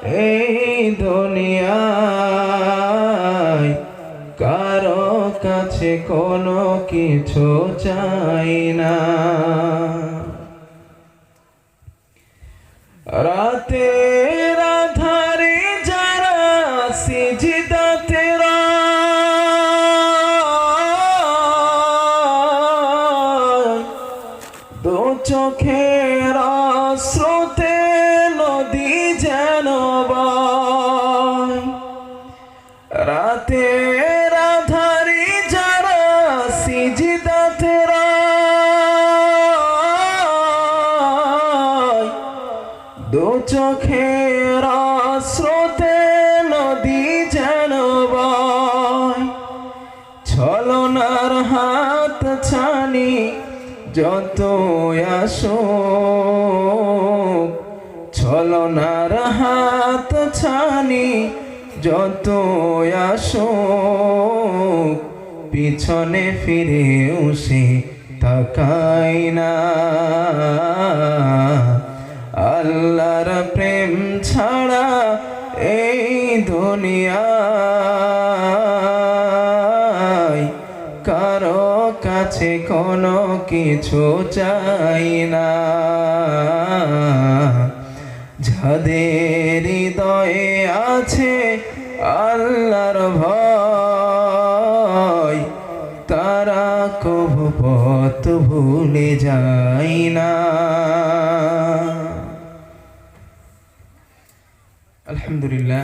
এই দুনিয়ায় কারো কাছে কোনো কিছু চাই না। রাতের আধারে যারা সিজদাতে দু চোখের স্রোতে নদী যেন বয়। রাতের আধারে যারা সিজদাতে দু চোখের স্রোতে নদী যেন বয়। ছলনার হাত ছানি যত আসুক, ছলনার হাত ছানি যত আসুক, পিছনে ফিরেও সে তাকায় না। আল্লাহর প্রেম ছাড়া এই দুনিয়ায় কারো কাছে কোনো কিছু চাই না। যাদের হৃদয়ে আছে আল্লাহর ভয়, তারা কবু পথ ভুলে যায় না। আলহামদুলিল্লাহ।